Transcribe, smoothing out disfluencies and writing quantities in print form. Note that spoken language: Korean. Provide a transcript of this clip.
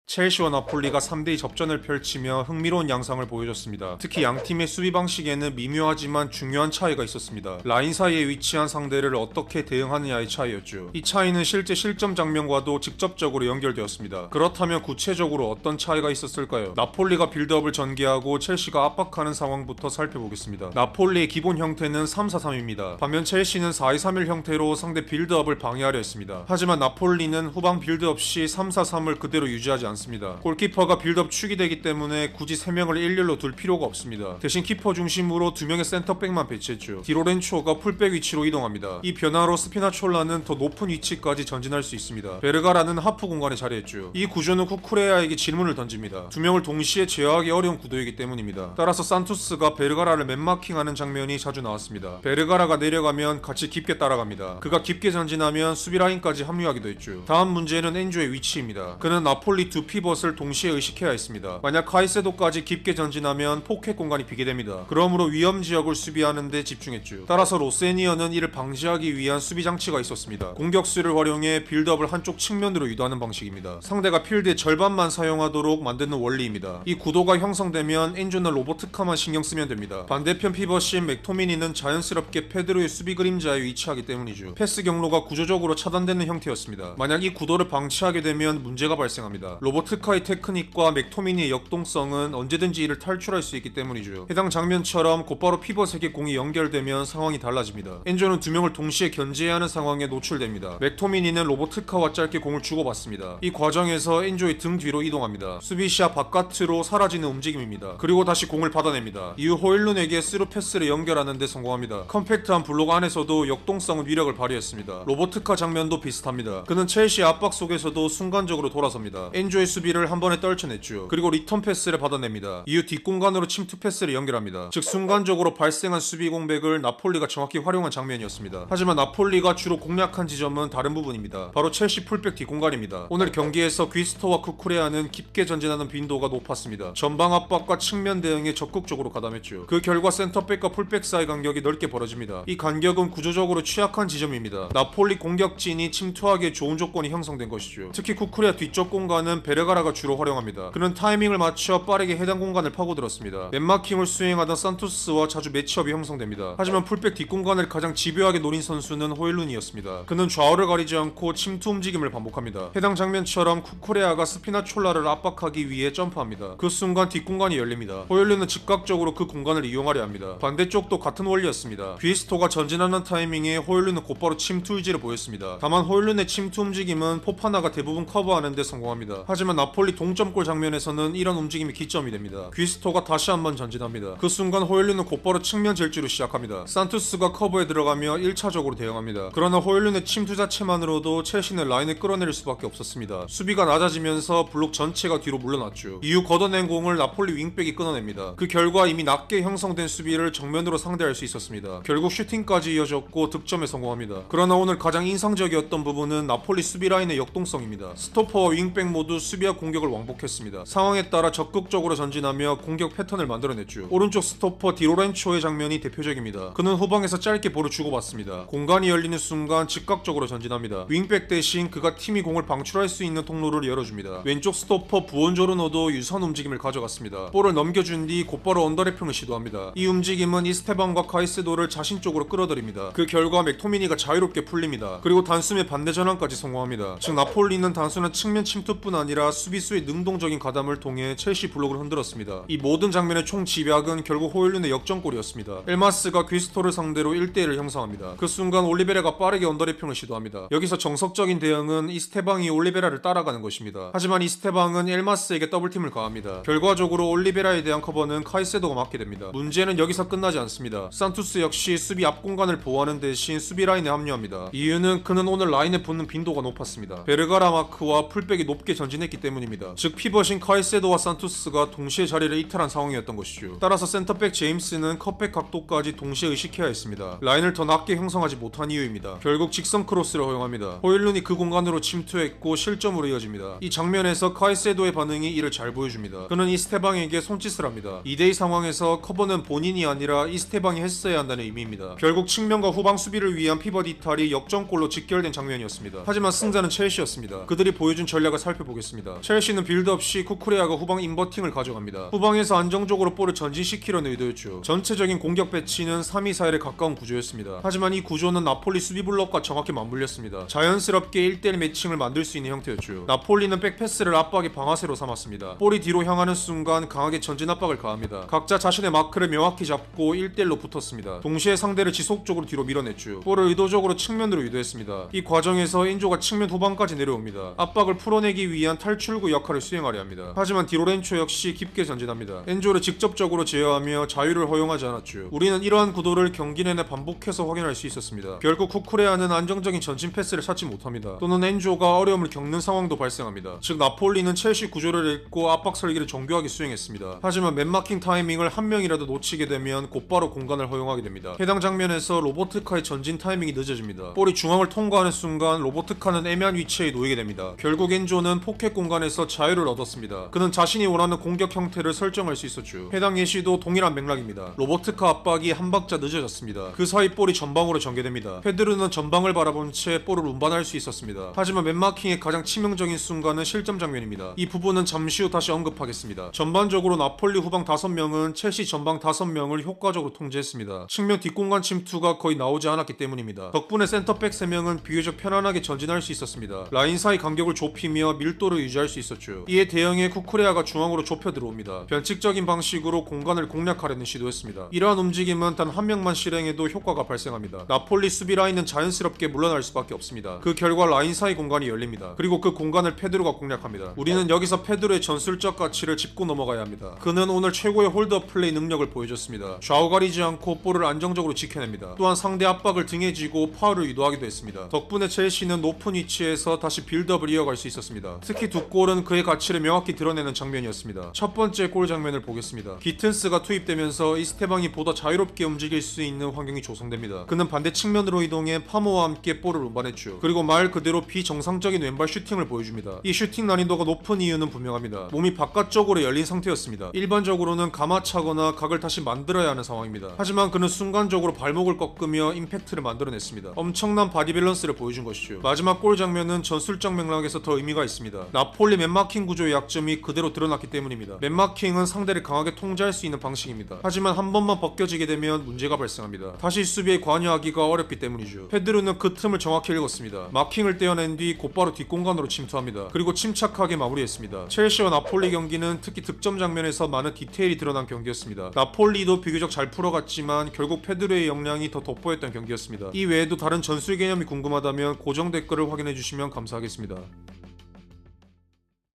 첼시와 나폴리가 3대2 접전을 펼치며 흥미로운 양상을 보여줬습니다. 특히 양팀의 수비 방식에는 미묘하지만 중요한 차이가 있었습니다. 라인 사이에 위치한 상대를 어떻게 대응하느냐의 차이였죠. 이 차이는 실제 실점 장면과도 직접적으로 연결되었습니다. 그렇다면 구체적으로 어떤 차이가 있었을까요? 나폴리가 빌드업을 전개하고 첼시가 압박하는 상황부터 살펴보겠습니다. 나폴리의 기본 형태는 3-4-3입니다. 반면 첼시는 4-2-3-1 형태로 상대 빌드업을 방해하려 했습니다. 하지만 나폴리는 후방 빌드업 시 3-4-3을 그대로 유지하지 않습니다. 골키퍼가 빌드업 축이 되기 때문에 굳이 3명을 일렬로 둘 필요가 없습니다. 대신 키퍼 중심으로 2명의 센터백만 배치했죠. 디로렌초가 풀백 위치로 이동합니다. 이 변화로 스피나촐라는 더 높은 위치까지 전진할 수 있습니다. 베르가라는 하프 공간에 자리했죠. 이 구조는 쿠쿠레아에게 질문을 던집니다. 2명을 동시에 제어하기 어려운 구도이기 때문입니다. 따라서 산투스가 베르가라를 맨마킹하는 장면이 자주 나왔습니다. 베르가라가 내려가면 같이 깊게 따라갑니다. 그가 깊게 전진하면 수비 라인까지 합류하기도 했죠. 다음 문제는 엔조의 위치입니다. 그는 나폴리 두 피벗을 동시에 의식해야 했습니다. 만약 카이세도까지 깊게 전진하면 포켓 공간이 비게 됩니다. 그러므로 위험 지역을 수비하는 데 집중했죠. 따라서 로세니어는 이를 방지하기 위한 수비 장치가 있었습니다. 공격수를 활용해 빌드업을 한쪽 측면으로 유도하는 방식입니다. 상대가 필드의 절반만 사용하도록 만드는 원리입니다. 이 구도가 형성되면 엔조는 로보트카만 신경 쓰면 됩니다. 반대편 피벗인 맥토미니는 자연스럽게 페드로의 수비 그림자에 위치하기 때문이죠. 패스 경로가 구조적으로 차단되는 형태였습니다. 만약 이 구도를 방치하게 되면 문제가 발생합니다. 로보트카의 테크닉과 맥토미니의 역동성은 언제든지 이를 탈출할 수 있기 때문이죠. 해당 장면처럼 곧바로 피벗에게 공이 연결되면 상황이 달라집니다. 엔조는 2명을 동시에 견제해야 하는 상황에 노출됩니다. 맥토미니는 로보트카와 짧게 공을 주고받습니다. 이 과정에서 엔조의 등 뒤로 이동합니다. 수비시야 바깥으로 사라지는 움직임입니다. 그리고 다시 공을 받아냅니다. 이후 호일룬에게 스루 패스를 연결하는 데 성공합니다. 컴팩트한 블록 안에서도 역동성은 위력을 발휘했습니다. 로보트카 장면도 비슷합니다. 그는 첼시의 압박 속에서도 순간적으로 돌아섭니다. 엔조의 수비를 한 번에 떨쳐냈죠. 그리고 리턴 패스를 받아냅니다. 이후 뒷공간으로 침투 패스를 연결합니다. 즉 순간적으로 발생한 수비 공백을 나폴리가 정확히 활용한 장면이었습니다. 하지만 나폴리가 주로 공략한 지점은 다른 부분입니다. 바로 첼시 풀백 뒷공간입니다. 오늘 경기에서 귀스토와 쿠쿠레아는 깊게 전진하는 빈도가 높았습니다. 전방 압박과 측면 대응에 적극적으로 가담했죠. 그 결과 센터백과 풀백 사이 간격이 넓게 벌어집니다. 이 간격은 구조적으로 취약한 지점입니다. 나폴리 공격진이 침투하기에 좋은 조건이 형성된 것이죠. 특히 쿠쿠레아 뒤쪽 공간은 베르가라가 주로 활용합니다. 그는 타이밍을 맞춰 빠르게 해당 공간을 파고들었습니다. 맨마킹을 수행하던 산투스와 자주 매치업이 형성됩니다. 하지만 풀백 뒷공간을 가장 집요하게 노린 선수는 호일룬이었습니다. 그는 좌우를 가리지 않고 침투 움직임을 반복합니다. 해당 장면처럼 쿠쿠레아가 스피나촐라를 압박하기 위해 점프합니다. 그 순간 뒷공간이 열립니다. 호일룬은 즉각적으로 그 공간을 이용하려 합니다. 반대쪽도 같은 원리였습니다. 귀스토가 전진하는 타이밍에 호일룬은 곧바로 침투 의지를 보였습니다. 다만 호일룬의 침투 움직임은 포파나가 대부분 커버하는 데 성공합니다. 하지만 나폴리 동점골 장면에서는 이런 움직임이 기점이 됩니다. 귀스토가 다시 한번 전진합니다. 그 순간 호일룬은 곧바로 측면 질주를 시작합니다. 산투스가 커버에 들어가며 1차적으로 대응합니다. 그러나 호일룬의 침투 자체만으로도 첼시는 라인을 끌어내릴 수밖에 없었습니다. 수비가 낮아지면서 블록 전체가 뒤로 물러났죠. 이후 걷어낸 공을 나폴리 윙백이 끊어냅니다. 그 결과 이미 낮게 형성된 수비를 정면으로 상대할 수 있었습니다. 결국 슈팅까지 이어졌고 득점에 성공합니다. 그러나 오늘 가장 인상적이었던 부분은 나폴리 수비 라인의 역동성입니다. 스토퍼와 윙백 모두 수비와 공격을 왕복했습니다. 상황에 따라 적극적으로 전진하며 공격 패턴을 만들어냈죠. 오른쪽 스토퍼 디로렌초의 장면이 대표적입니다. 그는 후방에서 짧게 볼을 주고받습니다. 공간이 열리는 순간 즉각적으로 전진합니다. 윙백 대신 그가 팀이 공을 방출할 수 있는 통로를 열어줍니다. 왼쪽 스토퍼 부온조르노도 유사한 움직임을 가져갔습니다. 볼을 넘겨준 뒤 곧바로 언더래핑을 시도합니다. 이 움직임은 이스테반과 카이세도를 자신 쪽으로 끌어들입니다. 그 결과 맥토미니가 자유롭게 풀립니다. 그리고 단숨에 반대 전환까지 성공합니다. 즉 나폴리는 단순한 측면 침투뿐 아니라 수비수의 능동적인 가담을 통해 첼시 블록을 흔들었습니다. 이 모든 장면의 총 집약은 결국 호일룬의 역전골이었습니다. 엘마스가 귀스토를 상대로 1대1을 형성합니다. 그 순간 올리베라가 빠르게 언더래핑을 시도합니다. 여기서 정석적인 대응은 이스테방이 올리베라를 따라가는 것입니다. 하지만 이스테방은 엘마스에게 더블팀을 가합니다. 결과적으로 올리베라에 대한 커버는 카이세도가 맡게 됩니다. 문제는 여기서 끝나지 않습니다. 산투스 역시 수비 앞 공간을 보호하는 대신 수비 라인에 합류합니다. 이유는 그는 오늘 라인에 붙는 빈도가 높았습니다. 베르가라 마크와 풀백이 높게 전진했기 때문입니다. 즉 피벗인 카이세도와 산투스가 동시에 자리를 이탈한 상황이었던 것이죠. 따라서 센터백 제임스는 컵백 각도까지 동시에 의식해야 했습니다. 라인을 더 낮게 형성하지 못한 이유입니다. 결국 직선 크로스를 허용합니다. 호일룬이 그 공간으로 침투했고 실점으로 이어집니다. 이 장면에서 카이세도의 반응이 이를 잘 보여줍니다. 그는 이스테방에게 손짓을 합니다. 2대2 상황에서 커버는 본인이 아니라 이스테방이 했어야 한다는 의미입니다. 결국 측면과 후방 수비를 위한 피벗 이탈이 역전골로 직결된 장면이었습니다. 하지만 승자는 첼시였습니다. 그들이 보여준 전략을 살펴보겠습니다. 이어졌습니다. 첼시는 빌드업 시 쿠쿠레아가 후방 인버팅을 가져갑니다. 후방에서 안정적으로 볼을 전진시키려는 의도였죠. 전체적인 공격 배치는 3-2-4-1에 가까운 구조였습니다. 하지만 이 구조는 나폴리 수비 블록과 정확히 맞물렸습니다. 자연스럽게 1대1 매칭을 만들 수 있는 형태였죠. 나폴리는 백패스를 압박의 방아쇠로 삼았습니다. 볼이 뒤로 향하는 순간 강하게 전진 압박을 가합니다. 각자 자신의 마크를 명확히 잡고 1대1로 붙었습니다. 동시에 상대를 지속적으로 뒤로 밀어냈죠. 볼을 의도적으로 측면으로 유도했습니다. 이 과정에서 엔조가 측면 후방까지 내려옵니다. 압박을 풀어내기 위한 탈출구 역할을 수행하려 합니다. 하지만 디로렌초 역시 깊게 전진합니다. 엔조를 직접적으로 제어하며 자유를 허용하지 않았죠. 우리는 이러한 구도를 경기 내내 반복해서 확인할 수 있었습니다. 결국 쿠쿠레아는 안정적인 전진 패스를 찾지 못합니다. 또는 엔조가 어려움을 겪는 상황도 발생합니다. 즉 나폴리는 첼시 구조를 읽고 압박 설계를 정교하게 수행했습니다. 하지만 맨마킹 타이밍을 한 명이라도 놓치게 되면 곧바로 공간을 허용하게 됩니다. 해당 장면에서 로보트카의 전진 타이밍이 늦어집니다. 볼이 중앙을 통과하는 순간 로보트카는 애매한 위치에 놓이게 됩니다. 결국 엔조는 포켓 공간에서 자유를 얻었습니다. 그는 자신이 원하는 공격 형태를 설정할 수 있었죠. 해당 예시도 동일한 맥락입니다. 로보트카 압박이 한 박자 늦어졌습니다. 그 사이 볼이 전방으로 전개됩니다. 페드루는 전방을 바라본 채 볼을 운반할 수 있었습니다. 하지만 맨마킹의 가장 치명적인 순간은 실점 장면입니다. 이 부분은 잠시 후 다시 언급하겠습니다. 전반적으로 나폴리 후방 5명은 첼시 전방 5명을 효과적으로 통제했습니다. 측면 뒷공간 침투가 거의 나오지 않았기 때문입니다. 덕분에 센터백 3명은 비교적 편안하게 전진할 수 있었습니다. 라인 사이 간격을 좁히며 밀도를 유지할 수 있었죠. 이에 대응해 쿠쿠레아가 중앙으로 좁혀 들어옵니다. 변칙적인 방식으로 공간을 공략하려는 시도였습니다. 이러한 움직임은 단 한 명만 실행해도 효과가 발생합니다. 나폴리 수비 라인은 자연스럽게 물러날 수밖에 없습니다. 그 결과 라인 사이 공간이 열립니다. 그리고 그 공간을 페드로가 공략합니다. 우리는 여기서 페드로의 전술적 가치를 짚고 넘어가야 합니다. 그는 오늘 최고의 홀드업 플레이 능력을 보여줬습니다. 좌우가리지 않고 볼을 안정적으로 지켜냅니다. 또한 상대 압박을 등에 지고 파울을 유도하기도 했습니다. 덕분에 첼시는 높은 위치에서 다시 빌드업을 이어갈 수 있었습니다. 특히 두 골은 그의 가치를 명확히 드러내는 장면이었습니다. 첫 번째 골 장면을 보겠습니다. 기튼스가 투입되면서 이스테방이 보다 자유롭게 움직일 수 있는 환경이 조성됩니다. 그는 반대 측면으로 이동해 파모와 함께 볼을 운반했죠. 그리고 말 그대로 비정상적인 왼발 슈팅을 보여줍니다. 이 슈팅 난이도가 높은 이유는 분명합니다. 몸이 바깥쪽으로 열린 상태였습니다. 일반적으로는 감아차거나 각을 다시 만들어야 하는 상황입니다. 하지만 그는 순간적으로 발목을 꺾으며 임팩트를 만들어냈습니다. 엄청난 바디 밸런스를 보여준 것이죠. 마지막 골 장면은 전술적 맥락에서 더 의미가 있습니다. 나폴리 맨마킹 구조의 약점이 그대로 드러났기 때문입니다. 맨마킹은 상대를 강하게 통제할 수 있는 방식입니다. 하지만 한 번만 벗겨지게 되면 문제가 발생합니다. 다시 수비에 관여하기가 어렵기 때문이죠. 페드루는 그 틈을 정확히 읽었습니다. 마킹을 떼어낸 뒤 곧바로 뒷공간으로 침투합니다. 그리고 침착하게 마무리했습니다. 첼시와 나폴리 경기는 특히 득점 장면에서 많은 디테일이 드러난 경기였습니다. 나폴리도 비교적 잘 풀어갔지만 결국 페드루의 역량이 더 돋보였던 경기였습니다. 이 외에도 다른 전술 개념이 궁금하다면 고정 댓글을 확인해 주시면 감사하겠습니다.